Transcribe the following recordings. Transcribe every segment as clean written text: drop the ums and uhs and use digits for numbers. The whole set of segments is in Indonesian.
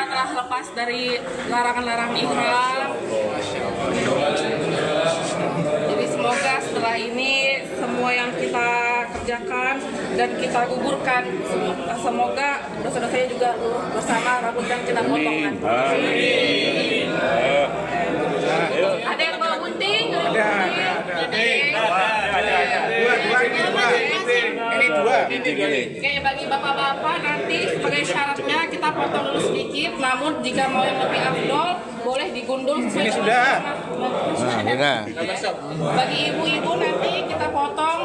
telah lepas dari larangan-larangan ihram. Jadi semoga setelah ini semua yang kita kerjakan dan kita gugurkan, semoga dosa-dosanya juga bersama rambut yang kita potong nanti. Ada yang bawa gunting? Ada. Ini dua. Oke, bagi bapak-bapak nanti sebagai syaratnya kita potong dulu sedikit, namun jika mau yang lebih afdol boleh digundul sesuai Ini sudah. Bagi ibu-ibu nanti kita potong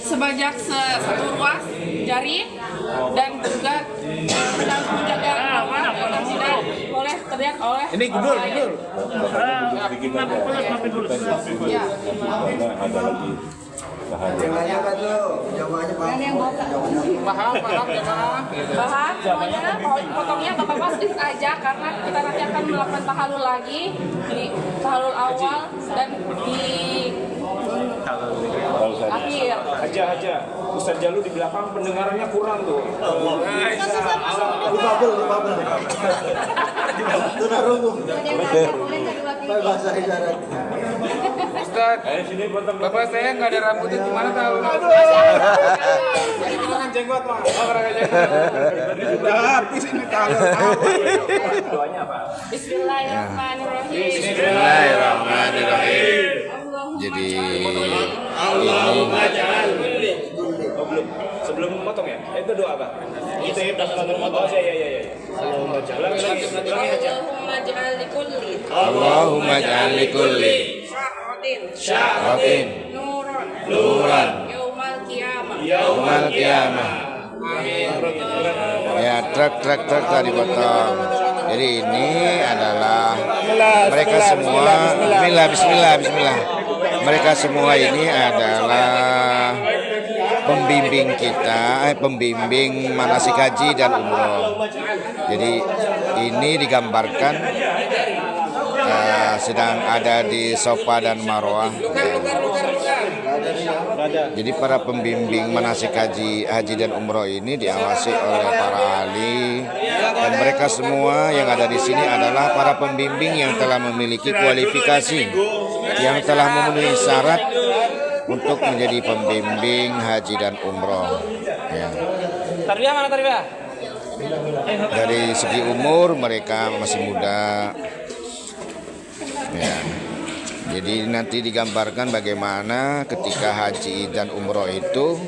sebanyak satu ruas jari dan juga sedang menjaga dan tidak boleh teriak oleh Ini gundul. Ya. Paham semuanya, potongnya bapak-bapak sedikit aja karena kita nanti akan melakukan tahalul lagi di tahalul awal dan di akhir. Aja. Ustaz Jalu di belakang pendengarannya kurang tuh. Ustaz, bapak saya nggak ada rambutnya, gimana tahu? Kurang jenggot, Bang. Udah habis ini tahu. Doanya apa? Bismillahirrahmanirrahim. Bismillahirrahmanirrahim. Jadi Allahumma ja'al kulli. Oh, belum. Sebelum memotong ya? Itu doa apa? Itu ya, sebelum memotong. Oh, iya. Allahumma ja'al. Allahumma ja'al likulli Allahumma ja'al likulli sya'ratin nuran yaumal qiyamah. Ya, truk tadi potong. Jadi ini adalah mereka semua. Bismillah. Mereka semua ini adalah pembimbing kita, pembimbing manasik haji dan umroh. Jadi ini digambarkan sedang ada di Safa dan Marwah. Jadi para pembimbing manasik haji dan umroh ini diawasi oleh para ahli, dan mereka semua yang ada di sini adalah para pembimbing yang telah memiliki kualifikasi, yang telah memenuhi syarat untuk menjadi pembimbing haji dan umroh. Ya. Tarbiyah mana tarbiyah? Dari segi umur mereka masih muda. Ya. Jadi nanti digambarkan bagaimana ketika haji dan umroh itu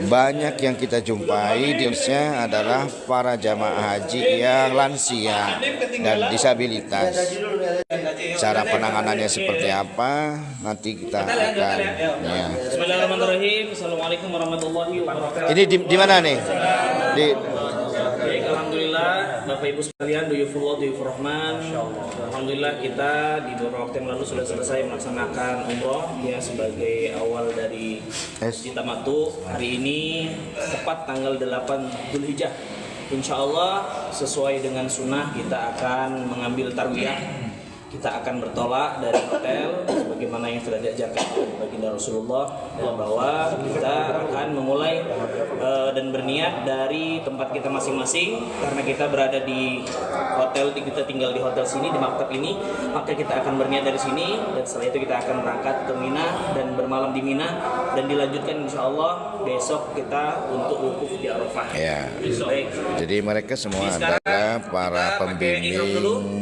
banyak yang kita jumpai di Indonesia adalah para jamaah haji yang lansia dan disabilitas. Cara penanganannya seperti apa nanti kita akan ya. Bismillahirrahmanirrahim. Assalamualaikum warahmatullahi wabarakatuh. Ini di mana nih? Baik, alhamdulillah Bapak Ibu sekalian, duyufullah, duyufur rahman. Alhamdulillah kita di beberapa waktu yang lalu sudah selesai melaksanakan umroh ya sebagai awal dari Haji Tamattu. Hari ini tepat tanggal 8 Dzulhijjah. Insya Allah sesuai dengan sunnah kita akan mengambil tarwiyah. Kita akan bertolak dari hotel sebagaimana yang sudah diajarkan oleh baginda Rasulullah, bahwa kita akan memulai dan berniat dari tempat kita masing-masing. Karena kita berada di hotel, kita tinggal di hotel sini, di maktab ini, maka kita akan berniat dari sini, dan setelah itu kita akan berangkat ke Mina dan bermalam di Mina, dan dilanjutkan insya Allah besok kita untuk wukuf di Arafah. Ya. Baik. Jadi mereka semua adalah para pembimbing,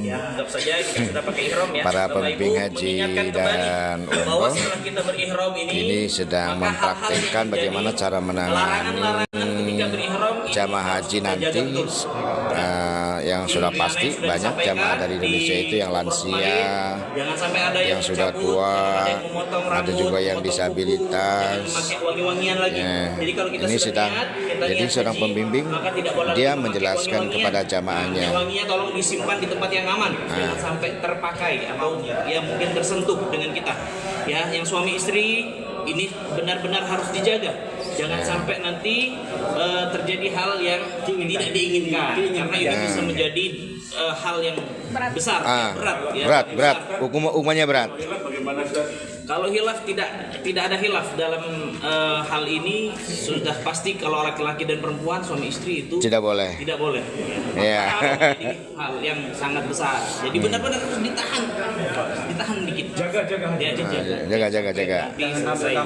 ya, anggap saja kita sudah pakai ihram ya. para pembimbing haji dan umroh. Kita berihram Ini sedang mempraktikkan bagaimana cara menangani jamaah haji nanti. Yang sudah pasti banyak jamaah dari Indonesia itu yang lansia, yang sudah tua, ada juga yang disabilitas. Ya, ini sedang jadi seorang pembimbing, dia menjelaskan kepada jamaahnya. Wanginya tolong disimpan di tempat yang aman, jangan sampai terpakai atau ya mungkin tersentuh dengan kita. Ya, yang suami istri ini benar-benar harus dijaga. Jangan sampai nanti terjadi hal yang tidak diinginkan, karena itu bisa menjadi hal yang besar, berat. Hukumannya berat. Bagaimana Kalau hilaf tidak ada hilaf dalam hal ini, sudah pasti kalau laki-laki dan perempuan suami istri itu Tidak boleh. tidak boleh. Iya. Ini hal yang sangat besar. Jadi benar-benar harus ditahan dikit. Jaga. Tapi selesai.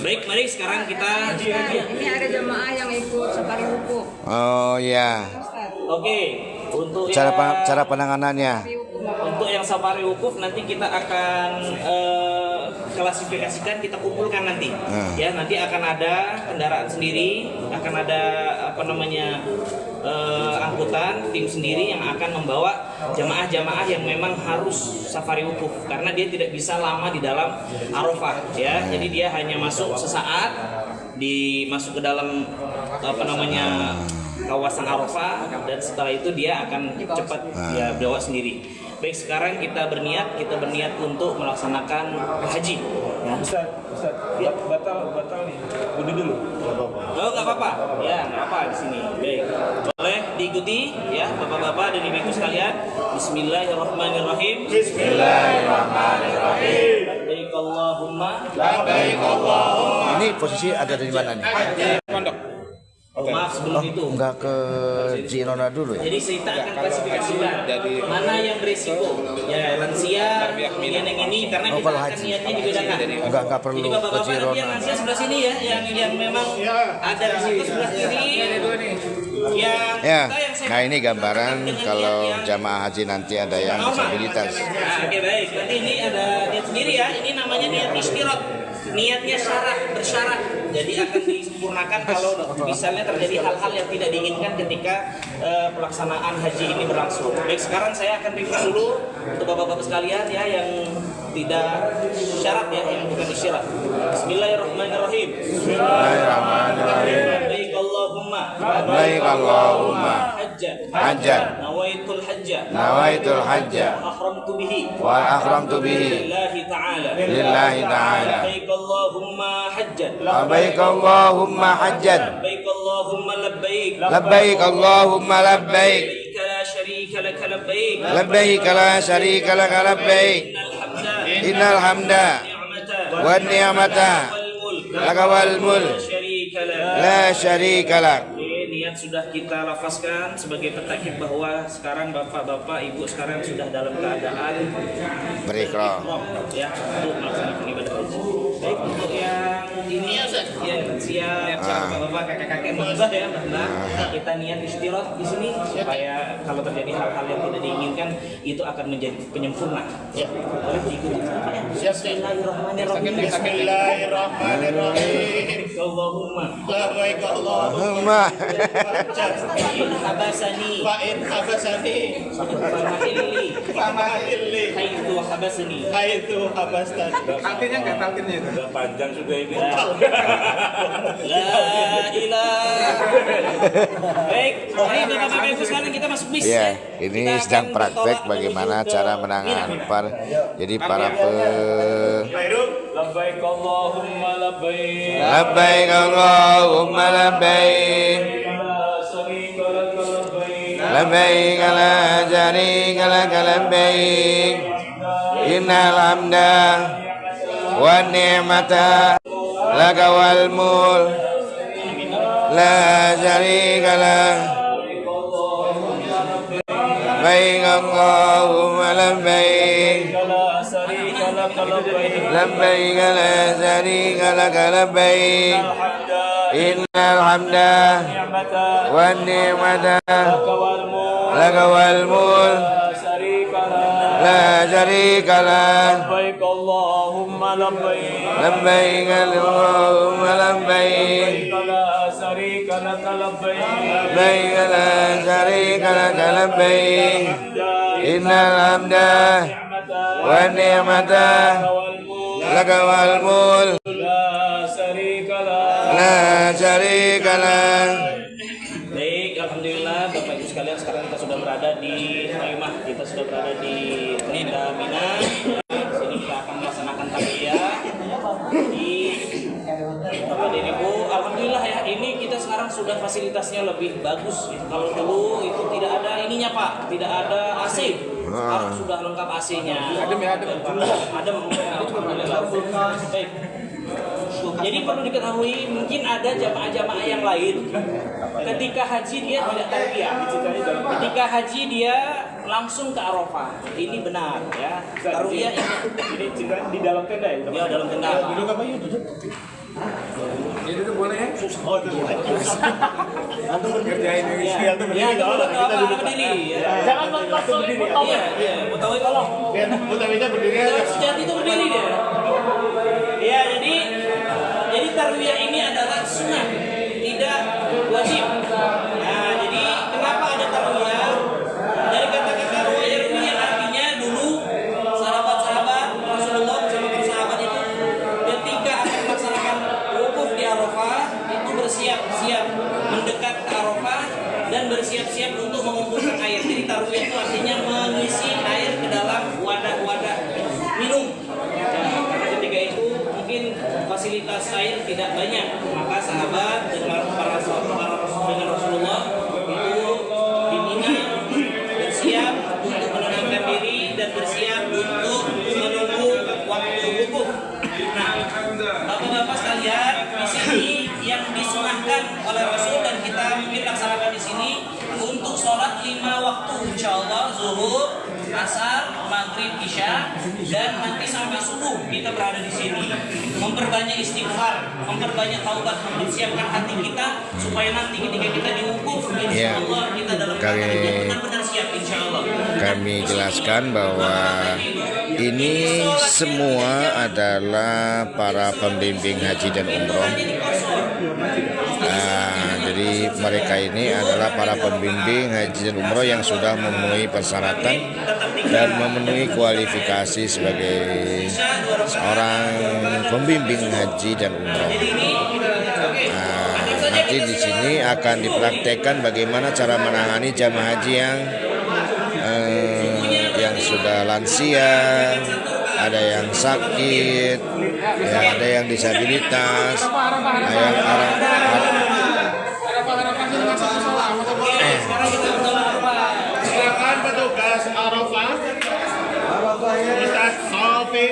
Baik, mari sekarang kita. Ini ada jemaah yang ikut safari wukuf. Oh ya. Oke, untuk Cara penanganannya. Untuk yang safari wukuf nanti kita akan klasifikasikan, kita kumpulkan nanti. Ya, nanti akan ada kendaraan sendiri, akan ada angkutan tim sendiri yang akan membawa jamaah-jamaah yang memang harus safari wukuf karena dia tidak bisa lama di dalam Arafah ya. Jadi dia hanya masuk sesaat masuk ke dalam kawasan Arafah dan setelah itu dia akan cepat ya bawa sendiri. Baik, sekarang kita berniat untuk melaksanakan haji. Ya. Ustaz, ya, batal nih. Udah dulu. Oh, nggak apa-apa. Ya, nggak apa di sini. Baik, boleh diikuti ya, bapak-bapak dan ibu-ibu sekalian. Bismillahirrahmanirrahim. Bismillahirrahmanirrahim. Labbaik Allahumma. Ini posisi ada di mana nih? Pondok. Oh, maaf sebelum itu. Enggak ke Girona dulu ya? Jadi kita akan klasifikasikan mana yang berisiko. Ya, lansia, kemudian yang ini karena kita kalau akan haji. niatnya dibedakan. Enggak perlu Jadi ke bapak-bapak nanti Girona. yang lansia sebelah sini ya, yang memang ada risiko sebelah kiri. Yang Ya, kita yang sehat. nah ini gambaran Dengan kalau niat yang jamaah haji nanti ada yang normal. disabilitas. Nah, oke baik. Nanti ini ada niat sendiri ya. Ini namanya niat istirot. Niatnya bersyarat. Jadi akan disempurnakan kalau misalnya terjadi hal-hal yang tidak diinginkan ketika pelaksanaan haji ini berlangsung. Baik, sekarang saya akan review dulu untuk bapak-bapak sekalian ya yang tidak syarat ya, yang bukan isyarat. Bismillahirrahmanirrahim. Bismillahirrahmanirrahim. Labbaik Allahumma. Labbaik Allahumma. Hajjan. Nawaitul hajja. Nawaitul hajja. Ahramtu bihi. Wa akhramtu bihi. Lillahi ta'ala. Lillahi ta'ala. Labbaik Allahumma hajjan. Labbaik Allahumma hajjan. Labbaik Allahumma labbaik. Labbaik Allahumma labbaik. Labbaik la syarika laka labbaik. Labbaik la syarika laka labbaik. Innal hamda wan ni'mata laka wal mulk la syarika lak. Niat sudah kita lafazkan sebagai petakib bahwa sekarang bapak-bapak, ibu sekarang sudah dalam keadaan Berikhram. ya untuk melaksanakan ibadah haji. Baik, untuk yang ini ya siap bapak-bapak, kakek-kakek, mbah ya, mbah. Kita niat istirahat di sini supaya kalau terjadi hal-hal yang tidak diinginkan itu akan menjadi penyempurna. Ya. Boleh diikuti ya. Bismillahirrahmanirrahim. Bismillahirrahmanirrahim. Allahumma Labbaik Allahumma habasani Fa'in habasani famahilli famahilli haitsu habasani. haitu habastani. Talkinnya enggak talkinnya itu. La ilaha. Baik, mari bapak-bapak ibu sekarang kita masuk bis Ya, ini Kita sedang akan praktek bertolak bagaimana menuju cara ke menangani Mina. jadi para Labbaik Allahumma labbaik. Labbaik Allahumma labbaik. Labbaik la syarika laka labbaik. Innal hamda wan ni'mata laka wal mulk la syarika lak. Labbaik Allahumma labbaik. Labbaik la syarika laka labbaik. Innal hamda wan ni'mata laka wal mulk la syarika lak. Labbaik Allahumma labbaik. Labbaik Allahumma labbaik. La syarika laka labbaik. Labbaik la syarika laka labbaik. Innal hamda wan ni'mata laka wal mulk la syarika lak. Baik, alhamdulillah Bapak Ibu sekalian, sekarang kita sudah berada di Haimah, kita sudah berada di Tenda Mina. Sini kita akan melaksanakan takbiyah di Bapak dan Ibu. Alhamdulillah ya, ini kita sekarang sekarang sudah fasilitasnya lebih bagus. Kalau dulu itu tidak ada ininya Pak, tidak ada AC. Sekarang sudah lengkap AC-nya. Adem ya, adem. Adem. Alhamdulillah. Baik. Jadi perlu diketahui, mungkin ada jamaah-jamaah yang lain ketika haji dia tidak tarbiyah. Ketika haji dia langsung ke Arafah. Ini benar ya. Tarbiyah ini Di dalam tenda ya? ya dalam tenda. Duduk apa ya? Duduk. Ya duduk boleh ya? Oh, duduk. Antum berdiri. Kerjain ini. Iya, antum berdiri. Ya, Nggak apa-apa, kita duduk. berdiri. Ya. Jangan langsung berdiri. Iya, iya. Mutawi kalau Biar Mutawinya berdiri aja. sejati itu berdiri dia. Ya, jadi tarbiyah ini adalah sunnah, tidak wajib. Nah, jadi kenapa ada tarbiyah? Dari kata-kata ruwayah artinya dulu sahabat-sahabat Rasulullah bersama para sahabat itu ketika akan melaksanakan wukuf di Arafah itu bersiap-siap mendekat ke Arafah dan bersiap-siap untuk mengumpulkan air. Jadi tarbiyah itu artinya mengisi air ke dalam wadah-wadah minum. Karena ketika itu mungkin fasilitas air tidak banyak, maka sahabat dan para dengan Rasulullah itu di Mina bersiap untuk menenangkan diri dan bersiap untuk menunggu waktu wukuf. Nah, bapak-bapak sekalian, di sini yang disunahkan oleh Rasul dan kita mungkin laksanakan di sini untuk sholat 5 waktu, insya Allah zuhur, asar, maghrib, isya, dan nanti sampai subuh kita berada di sini. Memperbanyak istighfar, memperbanyak taubat, mempersiapkan hati kita supaya nanti ketika kita diwukuf, insya Allah kita dalam keadaan yang benar-benar siap, insya Allah. Kami jelaskan bahwa ini semua adalah para pembimbing haji dan umroh. Jadi mereka ini adalah para pembimbing haji dan umroh yang sudah memenuhi persyaratan dan memenuhi kualifikasi sebagai seorang pembimbing haji dan umroh. Nanti di sini akan dipraktekkan bagaimana cara menangani jamaah haji yang sudah lansia, ada yang sakit, ya, ada yang disabilitas, yang Silakan petugas Arafah. Ustaz Sofi.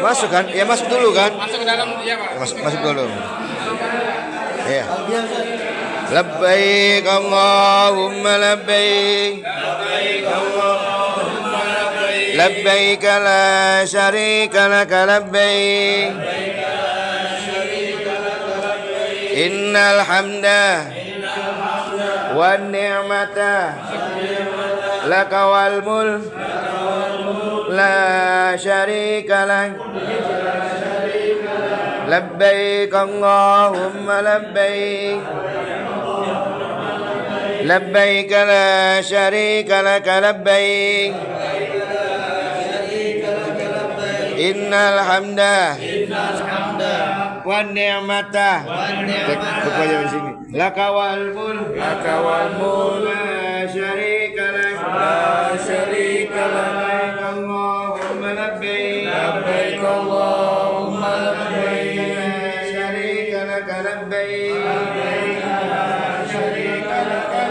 masuk kan? Ya masuk dulu kan? Masuk ke dalam, ya Pak. Masuk dulu. Ya. Labbaik Allahumma labbaik. Labbaik la syarika laka labbaik. Innal hamda wan ni'mata laka wal mulk la syarika lak. Labbaik Allahumma labbaik. Labbaik la syarika laka labbaik. Innal hamda wan ni'mata laka wal mulk la syarika lak. Labbaik Allahumma labbaik. Labbaik Allahumma labbaik. La syarika laka labbaik. La syarika laka